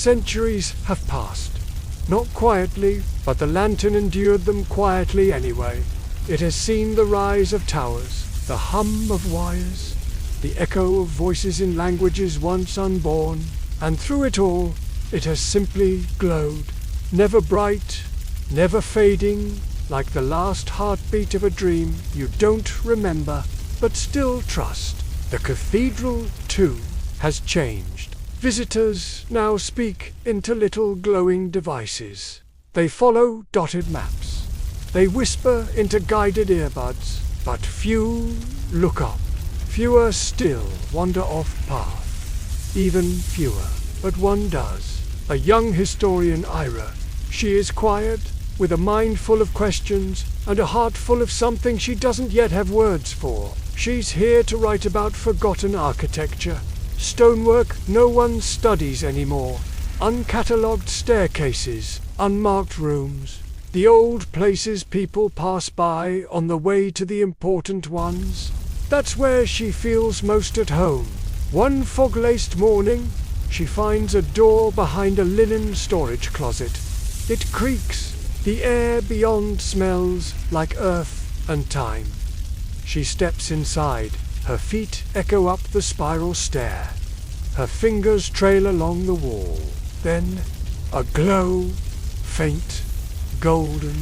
Centuries have passed. Not quietly, but the lantern endured them quietly anyway. It has seen the rise of towers, the hum of wires, the echo of voices in languages once unborn, and through it all, it has simply glowed. Never bright, never fading, like the last heartbeat of a dream you don't remember, but still trust. The cathedral, too, has changed. Visitors now speak into little glowing devices. They follow dotted maps. They whisper into guided earbuds, but few look up. Fewer still wander off path. Even fewer, but one does. A young historian, Ira. She is quiet, with a mind full of questions, and a heart full of something she doesn't yet have words for. She's here to write about forgotten architecture. Stonework no one studies anymore. Uncatalogued staircases, unmarked rooms. The old places people pass by on the way to the important ones. That's where she feels most at home. One fog-laced morning, she finds a door behind a linen storage closet. It creaks. The air beyond smells like earth and time. She steps inside. Her feet echo up the spiral stair. Her fingers trail along the wall. Then, a glow, faint, golden,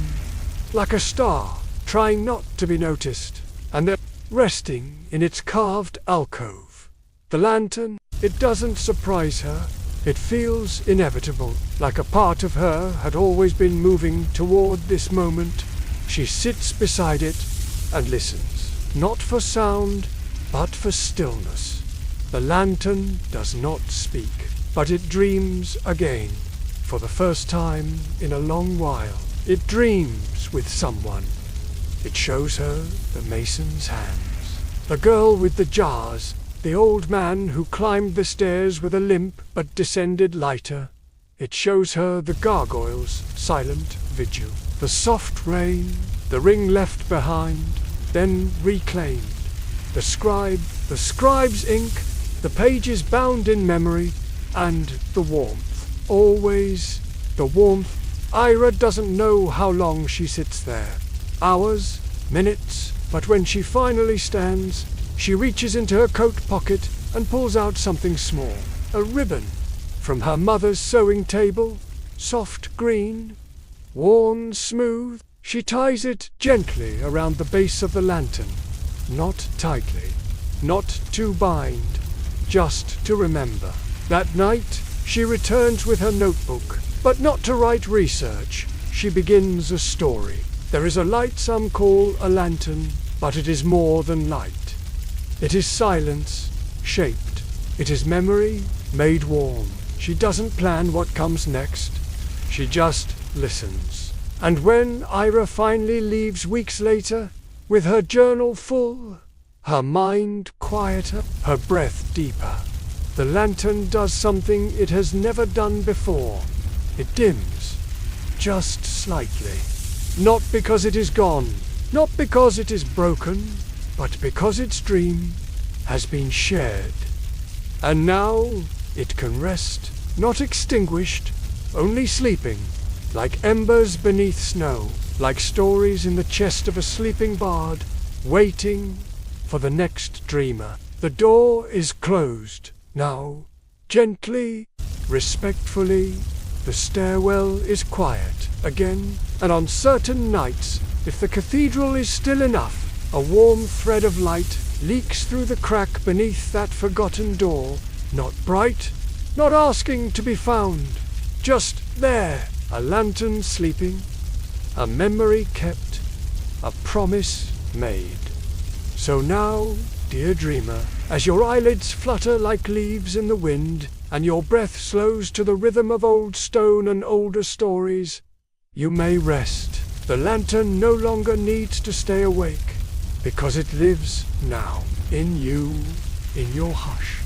like a star, trying not to be noticed, and they're resting in its carved alcove. The lantern, it doesn't surprise her. It feels inevitable, like a part of her had always been moving toward this moment. She sits beside it and listens, not for sound, but for stillness. The lantern does not speak, but it dreams again. For the first time in a long while, it dreams with someone. It shows her the mason's hands, the girl with the jars, the old man who climbed the stairs with a limp but descended lighter. It shows her the gargoyle's silent vigil, the soft rain, the ring left behind, then reclaimed, the scribe's ink, the pages bound in memory, and the warmth. Always the warmth. Ira doesn't know how long she sits there. Hours, minutes, but when she finally stands, she reaches into her coat pocket and pulls out something small, a ribbon, from her mother's sewing table, soft green, worn smooth. She ties it gently around the base of the lantern, not tightly, not to bind, just to remember. That night, she returns with her notebook, but not to write research. She begins a story. There is a light some call a lantern, but it is more than light. It is silence, shaped. It is memory, made warm. She doesn't plan what comes next. She just listens. And when Ira finally leaves weeks later, with her journal full, her mind quieter, her breath deeper, the lantern does something it has never done before. It dims, just slightly. Not because it is gone, not because it is broken, but because its dream has been shared. And now it can rest, not extinguished, only sleeping, like embers beneath snow, like stories in the chest of a sleeping bard, waiting for the next dreamer. The door is closed now. Gently, respectfully, the stairwell is quiet again, and on certain nights, if the cathedral is still enough, a warm thread of light leaks through the crack beneath that forgotten door, not bright, not asking to be found, just there, a lantern sleeping, a memory kept, a promise made. So now, dear dreamer, as your eyelids flutter like leaves in the wind, and your breath slows to the rhythm of old stone and older stories, you may rest. The lantern no longer needs to stay awake, because it lives now, in you, in your hush,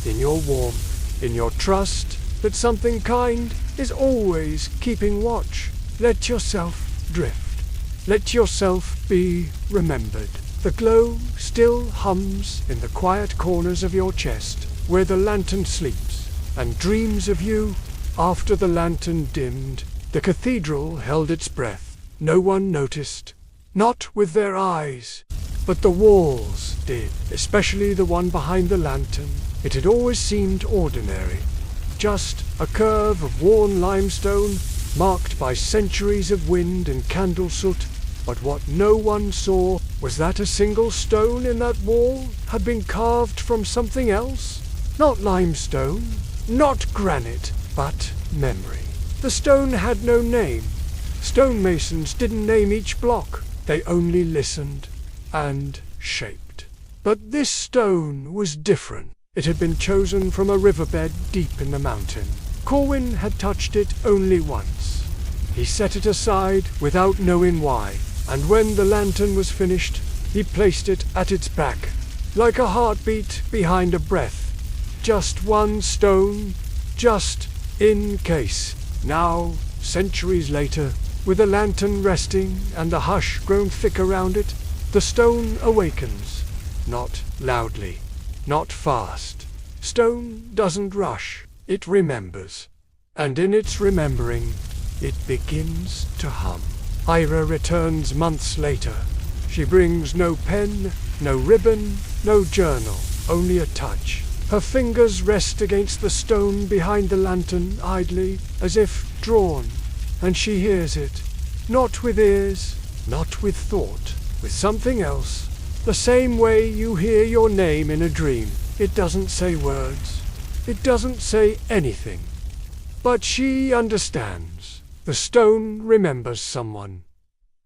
in your warmth, in your trust that something kind is always keeping watch. Let yourself drift. Let yourself be remembered. The glow still hums in the quiet corners of your chest, where the lantern sleeps, and dreams of you After the lantern dimmed, the cathedral held its breath. No one noticed. Not with their eyes. But the walls did, especially the one behind the lantern. It had always seemed ordinary. Just a curve of worn limestone, marked by centuries of wind and candle soot. But what no one saw was that a single stone in that wall had been carved from something else. Not limestone, not granite, but memory. The stone had no name. Stonemasons didn't name each block. They only listened and shaped. But this stone was different. It had been chosen from a riverbed deep in the mountain. Corwin had touched it only once. He set it aside without knowing why, and when the lantern was finished, he placed it at its back, like a heartbeat behind a breath. Just one stone, just in case. Now, centuries later, with the lantern resting and the hush grown thick around it, the stone awakens. Not loudly, not fast. Stone doesn't rush, it remembers. And in its remembering, it begins to hum. Ira returns months later. She brings no pen, no ribbon, no journal, only a touch. Her fingers rest against the stone behind the lantern idly, as if drawn, and she hears it. Not with ears, not with thought, with something else. The same way you hear your name in a dream. It doesn't say words. It doesn't say anything. But she understands. The stone remembers someone.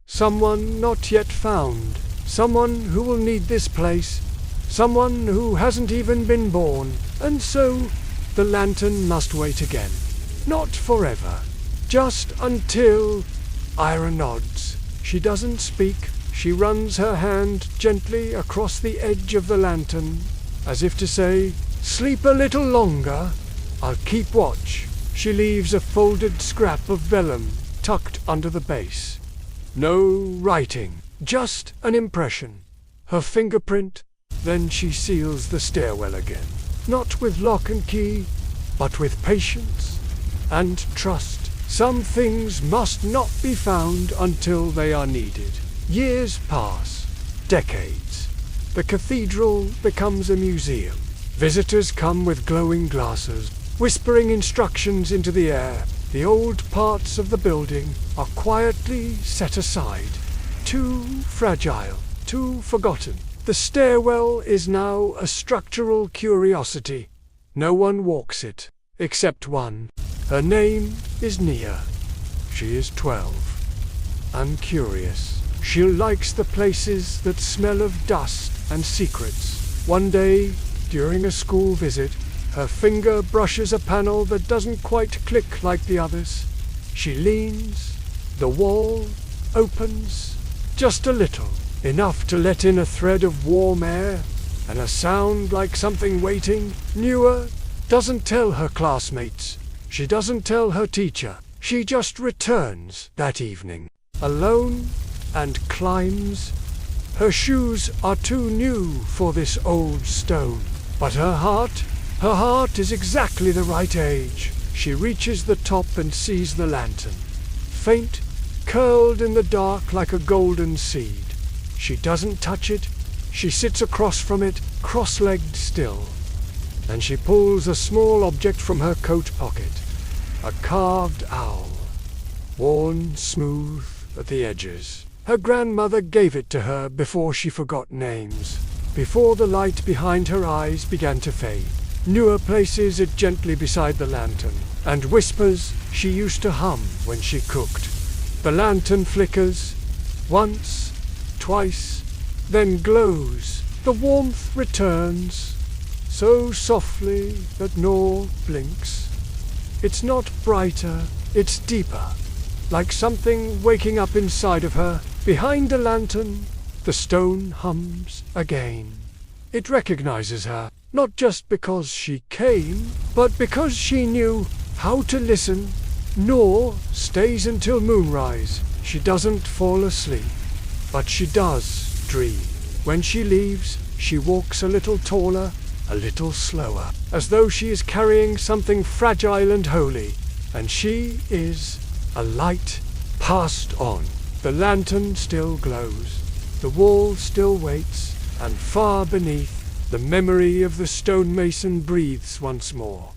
Someone not yet found. Someone who will need this place. Someone who hasn't even been born. And so, the lantern must wait again. Not forever. Just until... Ira nods. She doesn't speak. She runs her hand gently across the edge of the lantern, as if to say, "Sleep a little longer. I'll keep watch." She leaves a folded scrap of vellum tucked under the base. No writing, just an impression. Her fingerprint. Then she seals the stairwell again. Not with lock and key, but with patience and trust. Some things must not be found until they are needed. Years pass, decades. The cathedral becomes a museum. Visitors come with glowing glasses, whispering instructions into the air. The old parts of the building are quietly set aside. Too fragile, too forgotten. The stairwell is now a structural curiosity. No one walks it, except one. Her name is Nia. She is 12. And curious. She likes the places that smell of dust and secrets. One day, during a school visit, her finger brushes a panel that doesn't quite click like the others. She leans. The wall opens. Just a little. Enough to let in a thread of warm air, and a sound like something waiting. Newer doesn't tell her classmates. She doesn't tell her teacher. She just returns that evening, alone, and climbs. Her shoes are too new for this old stone, but her heart is exactly the right age. She reaches the top and sees the lantern, faint, curled in the dark like a golden seed. She doesn't touch it. She sits across from it, cross-legged still. And she pulls a small object from her coat pocket. A carved owl, worn smooth at the edges. Her grandmother gave it to her before she forgot names, before the light behind her eyes began to fade. Newer places it gently beside the lantern, and whispers she used to hum when she cooked. The lantern flickers, once, twice, then glows. The warmth returns, so softly that Nor blinks. It's not brighter, it's deeper, like something waking up inside of her. Behind the lantern, the stone hums again. It recognizes her, not just because she came, but because she knew how to listen. Nor stays until moonrise. She doesn't fall asleep. But she does dream. When she leaves, she walks a little taller, a little slower, as though she is carrying something fragile and holy. and she is a light passed on. The lantern still glows, the wall still waits, and far beneath, the memory of the stonemason breathes once more.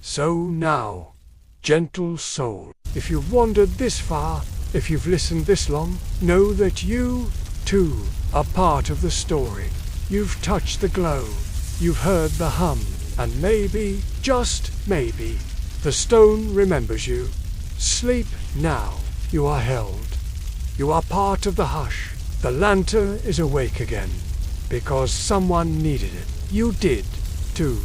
So now, gentle soul, if you've wandered this far, if you've listened this long, know that you, too, are part of the story. You've touched the glow, you've heard the hum, and maybe, just maybe, the stone remembers you. Sleep now, you are held. You are part of the hush. The lantern is awake again, because someone needed it. You did, too.